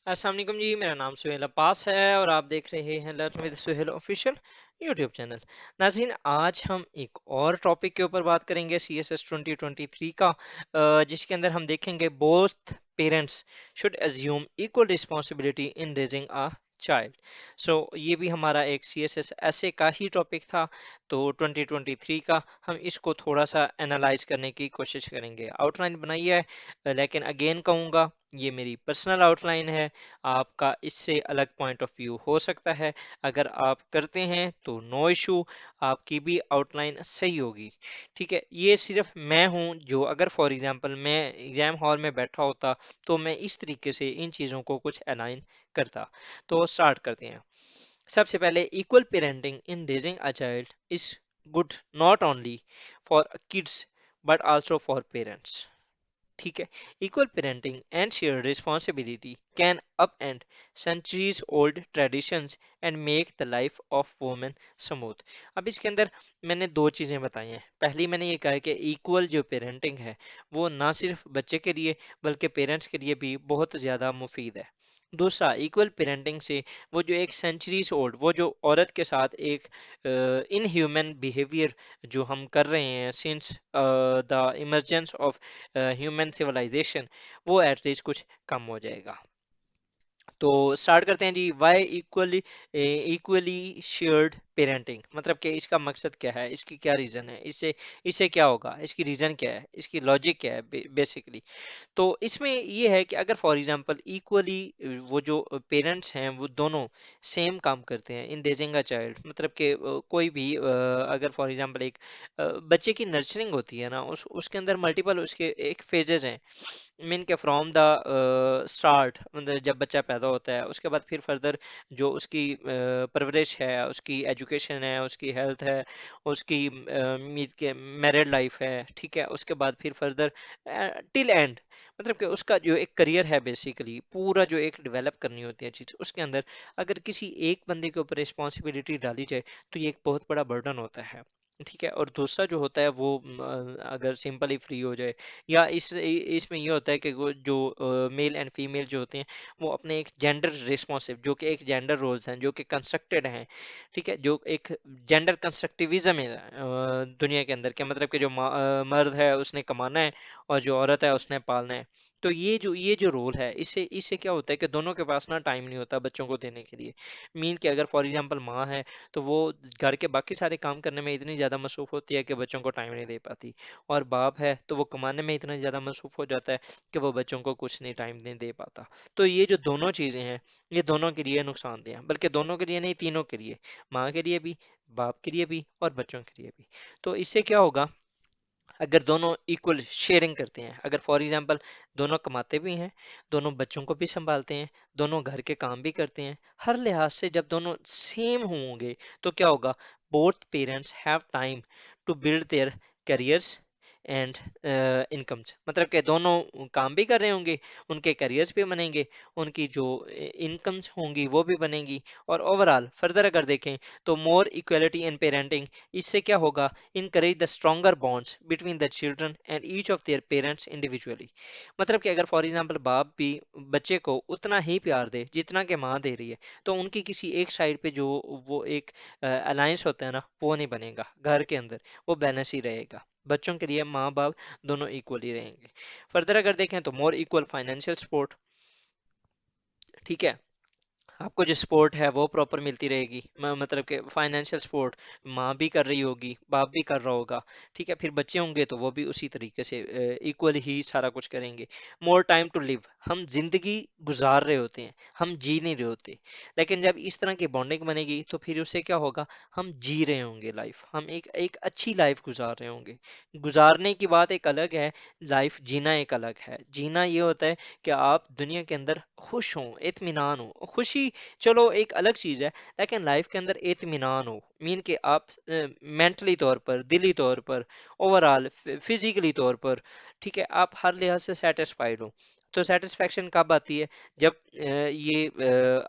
अस्सलाम वालेकुम जी। मेरा नाम सुहेल अब्बास है और आप देख रहे हैं learn with Suhail official YouTube channel. नाज़रीन, आज हम एक और टॉपिक के ऊपर बात करेंगे CSS 2023 का, जिसके अंदर हम देखेंगे both parents should assume equal responsibility in raising a child. So ये भी हमारा एक CSS ऐसे का ही टॉपिक था। तो 2023 का हम इसको थोड़ा सा एनालाइज करने की कोशिश करेंगे। आउटलाइन बनाई है, लेकिन अगेन कहूँगा ये मेरी पर्सनल आउटलाइन है। आपका इससे अलग पॉइंट ऑफ व्यू हो सकता है। अगर आप करते हैं तो नो इशू, आपकी भी आउटलाइन सही होगी। ठीक है, ये सिर्फ मैं हूं जो, अगर फॉर एग्जांपल मैं एग्जाम हॉल में बैठा होता तो मैं इस तरीके से इन चीज़ों को कुछ अलाइन करता। तो स्टार्ट करते हैं। सबसे पहले, equal parenting in raising a child is good not only for kids but also for parents. ठीक है, equal parenting and share responsibility can upend centuries old traditions and make the life of women smooth. अब इसके अंदर मैंने दो चीजें बताई हैं। पहली मैंने ये कहा है कि इक्वल जो पेरेंटिंग है वो ना सिर्फ बच्चे के लिए बल्कि पेरेंट्स के लिए भी बहुत ज्यादा मुफीद है। दूसरा, इक्वल पेरेंटिंग से वो जो एक सेंचुरीज ओल्ड, वो जो औरत के साथ एक इनह्यूमन बिहेवियर जो हम कर रहे हैं since the emergence of human civilization, वो एटलीस्ट कुछ कम हो जाएगा। तो स्टार्ट करते हैं जी। वाई इक्वली शेयर्ड पेरेंटिंग, मतलब कि इसका मकसद क्या है, इसकी क्या रीजन है, इससे इससे क्या होगा, इसकी रीजन क्या है, इसकी लॉजिक क्या है बेसिकली। तो इसमें ये है कि अगर फॉर एग्जांपल इक्वली वो जो पेरेंट्स हैं वो दोनों सेम काम करते हैं इन रेजिंग अ चाइल्ड, मतलब कि कोई भी अगर फॉर एग्जांपल एक बच्चे की नर्चरिंग होती है ना, उसके अंदर मल्टीपल उसके एक फेजेस हैं। मीन के फ्रॉम द स्टार्ट, मतलब जब बच्चा पैदा होता है उसके बाद फिर फर्दर जो उसकी परवरिश है, उसकी एजुकेशन है, उसकी हेल्थ है, उसकी मीत के मैरिड लाइफ है, ठीक है, उसके बाद फिर फर्दर टिल एंड, मतलब कि उसका जो एक करियर है बेसिकली पूरा जो एक डेवलप करनी होती है चीज़, उसके अंदर अगर किसी एक बंदे के ऊपर रिस्पॉन्सिबिलिटी डाली जाए तो ये एक बहुत बड़ा बर्डन होता है। ठीक है, और दूसरा जो होता है वो अगर सिंपली फ्री हो जाए, या इसमें ये होता है कि वो जो मेल एंड फीमेल जो होते हैं वो अपने एक जेंडर रिस्पॉन्सिव, जो कि एक जेंडर रोल्स हैं जो कि कंस्ट्रक्टेड हैं, ठीक है, जो एक जेंडर कंस्ट्रक्टिविज्म है दुनिया के अंदर, क्या मतलब कि जो मर्द है उसने कमाना है और जो औरत है उसने पालना है। तो ये जो रोल है, इससे इससे क्या होता है कि दोनों के पास ना टाइम नहीं होता बच्चों को देने के लिए। मीन कि अगर फॉर एग्जांपल माँ है तो वो घर के बाकी सारे काम करने में इतनी ज़्यादा मसरूफ होती है कि बच्चों को टाइम नहीं दे पाती, और बाप है तो वो कमाने में इतना ज़्यादा मसरूफ हो जाता है कि वो बच्चों को कुछ नहीं टाइम नहीं दे पाता। तो ये जो दोनों चीज़ें हैं ये दोनों के लिए नुकसानदेह हैं, बल्कि दोनों के लिए नहीं, तीनों के लिए, माँ के लिए भी, बाप के लिए भी और बच्चों के लिए भी। तो इससे क्या होगा, अगर दोनों इक्वल शेयरिंग करते हैं, अगर फॉर एग्जांपल दोनों कमाते भी हैं, दोनों बच्चों को भी संभालते हैं, दोनों घर के काम भी करते हैं, हर लिहाज से जब दोनों सेम होंगे तो क्या होगा, both parents have time to build their careers and incomes, मतलब कि दोनों काम भी कर रहे होंगे, उनके करियर्स भी बनेंगे, उनकी जो इनकम्स होंगी वो भी बनेंगी, और ओवरऑल फर्दर अगर देखें तो मोर इक्वलिटी इन पेरेंटिंग, इससे क्या होगा, encourage the stronger bonds between the children and each of their parents individually। मतलब कि अगर फॉर एग्जांपल बाप भी बच्चे को उतना ही प्यार दे जितना कि माँ दे रही है, तो उनकी किसी एक साइड पे जो वो एक अलायंस होता है ना वो नहीं बनेगा घर के अंदर, वो बैलेंस ही रहेगा। बच्चों के लिए माँ बाप दोनों इक्वली रहेंगे। फर्दर अगर देखें तो मोर इक्वल फाइनेंशियल सपोर्ट, ठीक है, आपको जो सपोर्ट है वो प्रॉपर मिलती रहेगी, मतलब कि फाइनेंशियल सपोर्ट माँ भी कर रही होगी, बाप भी कर रहा होगा, ठीक है, फिर बच्चे होंगे तो वो भी उसी तरीके से इक्वल ही सारा कुछ करेंगे। मोर टाइम टू लिव, हम जिंदगी गुजार रहे होते हैं, हम जी नहीं रहे होते, लेकिन जब इस तरह की बॉन्डिंग बनेगी तो फिर उससे क्या होगा, हम जी रहे होंगे लाइफ, हम एक एक अच्छी लाइफ गुजार रहे होंगे। गुजारने की बात एक अलग है, लाइफ जीना एक अलग है। जीना ये होता है कि आप दुनिया के अंदर खुश हों, इत्मीनान हो, खुशी चलो एक अलग चीज है, लेकिन लाइफ के अंदर इत्मीनान हो, मीन कि आप मेंटली तौर पर, दिली तौर पर, ओवरऑल फिजिकली तौर पर, ठीक है, आप हर लिहाज से सेटिस्फाइड हो। तो सेटिस्फेक्शन कब आती है, जब ये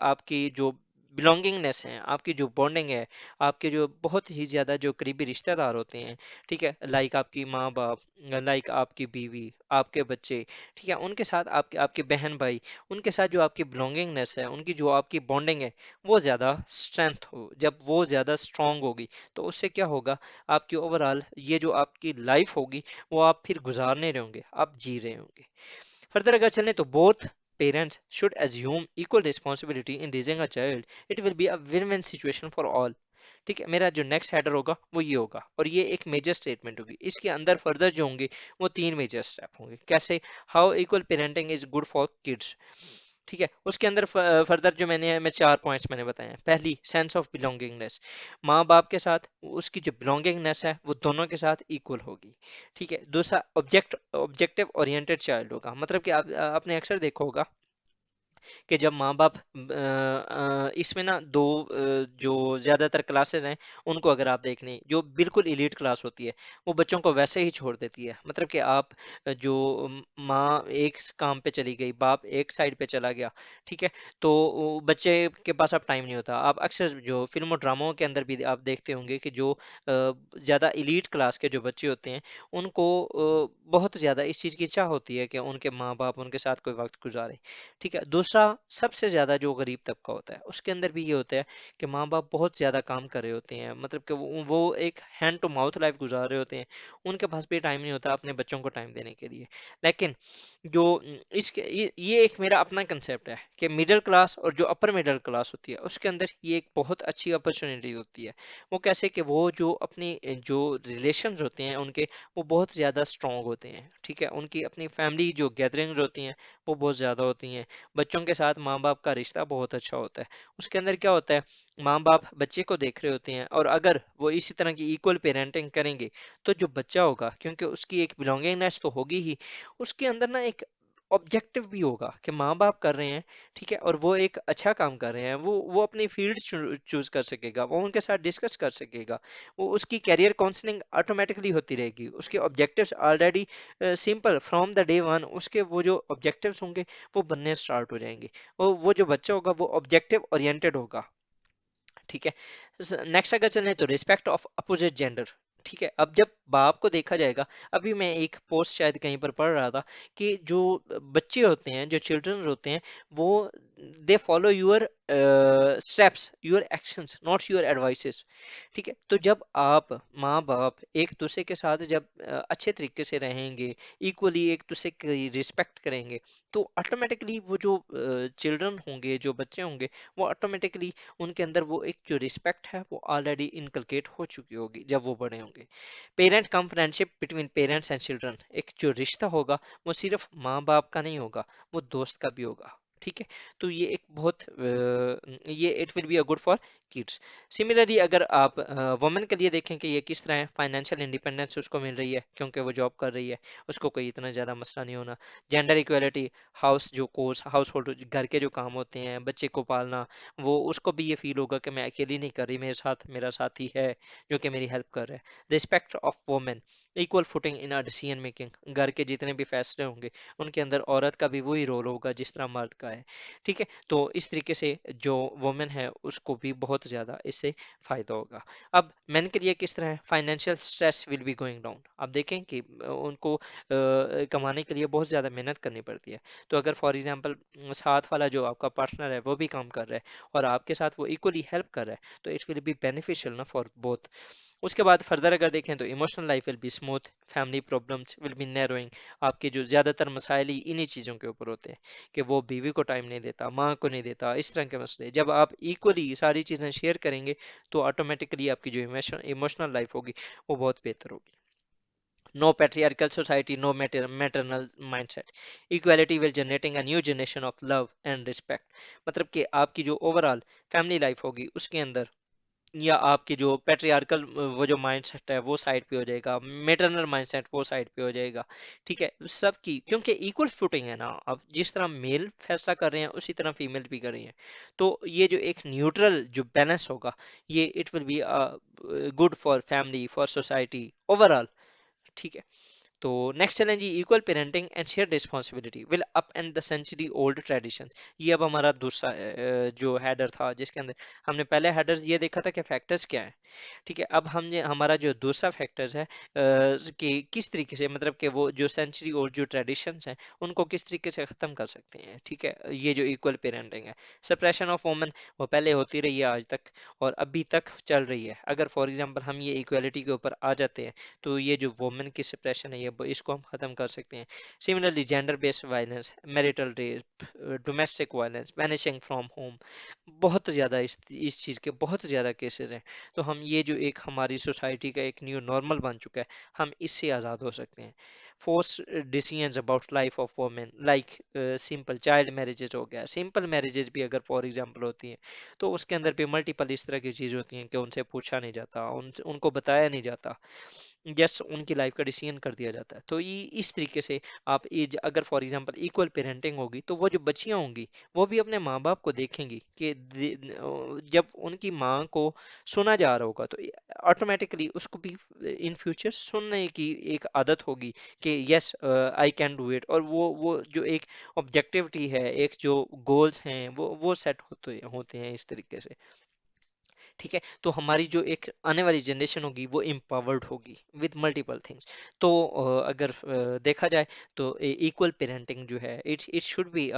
आपकी जो बिलोंगिंगनेस है, आपकी जो बॉन्डिंग है, आपके जो बहुत ही ज़्यादा जो करीबी रिश्तेदार होते हैं, ठीक है, लाइक आपकी माँ बाप, लाइक आपकी बीवी, आपके बच्चे, ठीक है, उनके साथ आपके आपके बहन भाई, उनके साथ जो आपकी बिलोंगिंगनेस है, उनकी जो आपकी बॉन्डिंग है, वो ज़्यादा स्ट्रेंथ हो, जब वो ज़्यादा स्ट्रांग होगी, तो उससे क्या होगा, आपकी ओवरऑल ये जो आपकी लाइफ होगी, वो आप फिर गुजार नहीं रहे होंगे, आप जी रहे होंगे। फर्दर अगर चलें तो both parents should assume equal responsibility in raising a child. It will be a win-win situation for all. ठीक है, मेरा जो नेक्स्ट हेडर होगा वो ये होगा, और ये एक मेजर स्टेटमेंट होगी। इसके अंदर फर्दर जो होंगे वो तीन मेजर स्टेप होंगे। कैसे? How equal parenting is good for kids. ठीक है, उसके अंदर फर्दर जो मैं चार पॉइंट्स मैंने बताए हैं। पहली, सेंस ऑफ बिलोंगिंगनेस, माँ बाप के साथ उसकी जो बिलोंगिंगनेस है वो दोनों के साथ इक्वल होगी। ठीक है, दूसरा, ऑब्जेक्टिव ओरिएंटेड चाइल्ड होगा, मतलब कि आपने अक्सर देखा होगा कि जब माँ बाप इसमें ना दो जो ज़्यादातर क्लासेस हैं उनको अगर आप देख लें, जो बिल्कुल इलीट क्लास होती है वो बच्चों को वैसे ही छोड़ देती है। मतलब कि आप जो माँ एक काम पे चली गई, बाप एक साइड पे चला गया, ठीक है, तो वो बच्चे के पास अब टाइम नहीं होता। आप अक्सर जो फिल्म और ड्रामों के अंदर भी आप देखते होंगे कि जो ज़्यादा इलीट क्लास के जो बच्चे होते हैं उनको बहुत ज़्यादा इस चीज़ की चाह होती है कि उनके माँ बाप उनके साथ कोई वक्त गुजारे। ठीक है, दूसरा, सबसे ज्यादा जो गरीब तबका होता है उसके अंदर भी ये होता है कि माँ बाप बहुत ज्यादा काम कर रहे होते हैं, मतलब कि वो एक हैंड टू माउथ लाइफ गुजार रहे होते हैं, उनके पास भी टाइम नहीं होता अपने बच्चों को टाइम देने के लिए। लेकिन जो इसके ये एक मेरा अपना कंसेप्ट है कि मिडिल क्लास और जो अपर मिडिल क्लास होती है उसके अंदर ये एक बहुत अच्छी अपॉर्चुनिटी होती है। वो कैसे? कि वो जो अपनी जो रिलेशंस होते हैं उनके, वो बहुत ज़्यादा स्ट्रांग होते हैं। ठीक है, उनकी अपनी फैमिली जो गैदरिंग्स होती हैं वो बहुत ज़्यादा होती हैं। बच्चों के साथ माँ बाप का रिश्ता बहुत अच्छा होता है। उसके अंदर क्या होता है, माँ बाप बच्चे को देख रहे होते हैं, और अगर वो इसी तरह की इक्वल पेरेंटिंग करेंगे तो जो बच्चा होगा, क्योंकि उसकी एक बिलोंगिंगनेस तो होगी ही, उसके अंदर ना एक ऑब्जेक्टिव भी होगा कि माँ बाप कर रहे हैं, ठीक है, और वो एक अच्छा काम कर रहे हैं, वो अपनी फील्ड चूज कर सकेगा, वो उनके साथ डिस्कस कर सकेगा, वो उसकी कैरियर काउंसलिंग ऑटोमेटिकली होती रहेगी, उसके objectives already simple from the day one, उसके वो जो ऑब्जेक्टिव्स होंगे वो बनने स्टार्ट हो जाएंगे। वो जो बच्चा होगा वो ऑब्जेक्टिव ओरिएंटेड होगा। ठीक है, नेक्स्ट अगर चलें तो रिस्पेक्ट ऑफ अपोजिट जेंडर। ठीक है, अब जब बाप को देखा जाएगा, अभी मैं एक पोस्ट शायद कहीं पर पढ़ रहा था कि जो बच्चे होते हैं, जो चिल्ड्रंस होते हैं, वो they follow your steps, your actions, not your advices. ठीक है, तो जब आप माँ बाप एक दूसरे के साथ जब अच्छे तरीके से रहेंगे, इक्वली एक दूसरे की रिस्पेक्ट करेंगे, तो ऑटोमेटिकली वो जो चिल्ड्रन होंगे, जो बच्चे होंगे, वो ऑटोमेटिकली उनके अंदर वो एक जो रिस्पेक्ट है वो ऑलरेडी इनकलकेट हो चुकी होगी जब वो बड़े होंगे। Parent come friendship between parents and children, एक जो रिश्ता होगा वो सिर्फ माँ बाप का नहीं होगा, वो दोस्त का भी होगा। ठीक है, तो ये एक बहुत ये it will be a good for kids. Similarly अगर आप वुमेन के लिए देखें कि ये किस तरह है, फाइनेंशियल इंडिपेंडेंस उसको मिल रही है क्योंकि वो जॉब कर रही है, उसको कोई इतना ज़्यादा मसला नहीं होना। जेंडर इक्वेलिटी, हाउस जो कोर्स हाउस होल्ड घर के जो काम होते हैं, बच्चे को पालना, वो उसको भी ये फील होगा कि मैं अकेली नहीं कर रही, मेरे साथ मेरा साथी है जो कि मेरी हेल्प कर रहा है। Respect of women, equal footing in a decision making, घर के जितने भी फैसले होंगे उनके अंदर औरत का भी वही रोल होगा जिस तरह मर्द का है। ठीक है, तो इस तरीके से जो वुमेन है उसको भी बहुत ज़्यादा इससे फायदा होगा। अब मैन के लिए किस तरह है, financial stress will be going down. आप देखें कि उनको कमाने के लिए बहुत ज़्यादा मेहनत करनी पड़ती है। तो अगर फॉर एग्जांपल साथ वाला जो आपका पार्टनर है वो भी काम कर रहा है और आपके साथ वो इक्वली हेल्प कर रहा है, तो इट विल बी बेनिफिशियल ना फॉर बोथ। उसके बाद फर्दर अगर देखें तो emotional life will be smooth, family problems will be narrowing. आपके जो ज़्यादातर मसाइल ही इन्हीं चीज़ों के ऊपर होते हैं कि वो बीवी को टाइम नहीं देता, माँ को नहीं देता, इस तरह के मसले। जब आप इक्वली सारी चीज़ें शेयर करेंगे तो ऑटोमेटिकली आपकी जो इमोशनल लाइफ होगी वो बहुत बेहतर होगी। No patriarchal society, no maternal mindset. Equality will generating a new generation of love and respect. मतलब कि आपकी जो ओवरऑल फैमिली लाइफ होगी उसके अंदर, या आपकी जो पेट्रियार्कल वो जो माइंडसेट है वो साइड पे हो जाएगा, मेटरनल माइंडसेट वो साइड पे हो जाएगा। ठीक है, सबकी क्योंकि इक्वल फुटिंग है ना, अब जिस तरह मेल फैसला कर रहे हैं उसी तरह फीमेल भी कर रही हैं, तो ये जो एक न्यूट्रल जो बैलेंस होगा, ये it will be good for family, for society overall. ठीक है, तो next challenge equal parenting and share responsibility will up and the century old traditions. ये अब हमारा दूसरा जो हेडर था, जिसके अंदर हमने पहले हेडर ये देखा था कि फैक्टर्स क्या है। ठीक है, अब हमने हमारा जो दूसरा फैक्टर्स है कि किस तरीके से, मतलब कि वो जो सेंचुरी ओल्ड जो ट्रेडिशंस हैं उनको किस तरीके से ख़त्म कर सकते हैं। ठीक है, ये जो इक्वल पेरेंटिंग है, सप्रेशन ऑफ वुमेन वो पहले होती रही है आज तक और अभी तक चल रही है। अगर फॉर एग्जांपल हम ये इक्वलिटी के ऊपर आ जाते हैं तो ये जो वुमेन की सप्रेशन है ये इसको हम ख़त्म कर सकते हैं। Similarly gender based violence, marital rape, domestic violence, vanishing from home, बहुत ज़्यादा इस चीज़ के बहुत ज़्यादा केसेस हैं। तो हम ये जो एक हमारी सोसाइटी का एक न्यू नॉर्मल बन चुका है, हम इससे आज़ाद हो सकते हैं। Force decisions about life of women like simple child marriages हो गया। सिंपल मैरिजेज भी अगर फॉर एग्जांपल होती हैं तो उसके अंदर भी मल्टीपल इस तरह की चीज़ होती हैं कि उनसे पूछा नहीं जाता, उनको बताया नहीं जाता, जस्ट उनकी लाइफ का डिसीजन कर दिया जाता है। तो ये इस तरीके से आप अगर फॉर एग्जांपल इक्वल पेरेंटिंग होगी तो वो जो बच्चियां होंगी वो भी अपने माँ बाप को देखेंगी कि जब उनकी माँ को सुना जा रहा होगा तो ऑटोमेटिकली उसको भी इन फ्यूचर सुनने की एक आदत होगी कि yes I can do it. और वो जो एक ऑब्जेक्टिविटी है, एक जो गोल्स हैं वो सेट होते होते हैं इस तरीके से। ठीक है, तो हमारी जो एक आने वाली जनरेशन होगी वो एम्पावर्ड होगी विद मल्टीपल थिंग्स। तो अगर देखा जाए तो इक्वल पेरेंटिंग जो है it should be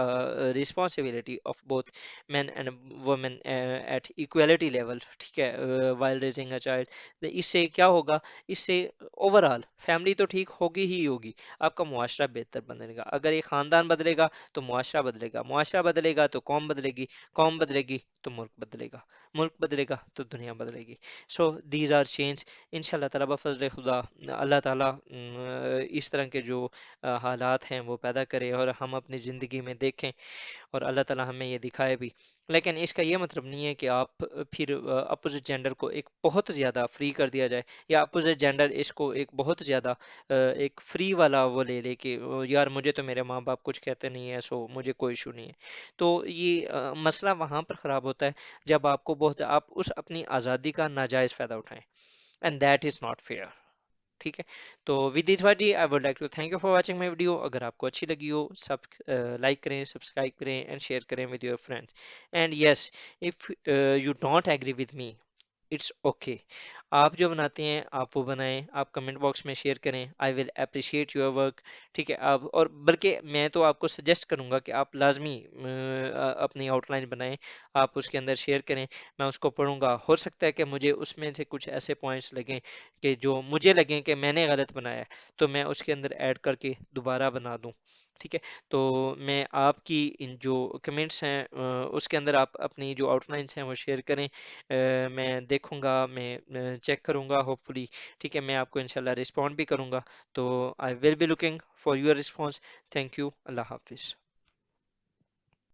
responsibility of both man and women at equality level. ठीक है, वाइल रेजिंग अ चाइल्ड। इससे क्या होगा, इससे ओवरऑल फैमिली तो ठीक होगी ही होगी, आपका मुआशरा बेहतर बनेगा। अगर एक खानदान बदलेगा तो मुआशरा बदलेगा, मुआशरा बदलेगा तो कौम बदलेगी, कौम बदलेगी तो मुल्क बदलेगा, मुल्क बदलेगा तो दुनिया बदलेगी। So these are change. इंशाल्लाह ताला बफज़ल खुदा अल्लाह ताला इस तरह के जो हालात हैं वो पैदा करे और हम अपनी ज़िंदगी में देखें और अल्लाह ताला हमें ये दिखाए भी। लेकिन इसका ये मतलब नहीं है कि आप फिर अपोजिट जेंडर को एक बहुत ज़्यादा फ्री कर दिया जाए, या अपोजिट जेंडर इसको एक बहुत ज़्यादा एक फ्री वाला वो ले ले कि यार मुझे तो मेरे माँ बाप कुछ कहते नहीं है सो मुझे कोई इशू नहीं है। तो ये मसला वहाँ पर ख़राब होता है जब आपको बहुत आप उस अपनी आज़ादी का नाजायज़ फ़ायदा उठाएं, and that is not fair. ठीक है, तो विद दिस वाजी I would like to thank you for watching my video. अगर आपको अच्छी लगी हो सब लाइक करें, सब्सक्राइब करें एंड शेयर करें with your friends. And yes, if you don't agree with me, it's okay. आप जो बनाते हैं आप वो बनाएं, आप कमेंट बॉक्स में शेयर करें, I will appreciate your work. ठीक है, आप और बल्कि मैं तो आपको सजेस्ट करूंगा कि आप लाजमी अपनी आउटलाइन बनाएं, आप उसके अंदर शेयर करें, मैं उसको पढ़ूंगा। हो सकता है कि मुझे उसमें से कुछ ऐसे पॉइंट्स लगें कि जो मुझे लगें कि मैंने गलत बनाया है, तो मैं उसके अंदर ऐड करके दोबारा बना दूं। ठीक है, तो मैं आपकी इन जो कमेंट्स हैं उसके अंदर आप अपनी जो आउटलाइंस हैं वो शेयर करें। मैं देखूंगा, मैं चेक करूंगा होपफुली। ठीक है, मैं आपको इंशाल्लाह रिस्पॉन्ड भी करूंगा। तो I will be looking for your response. Thank you, Allah हाफिज़।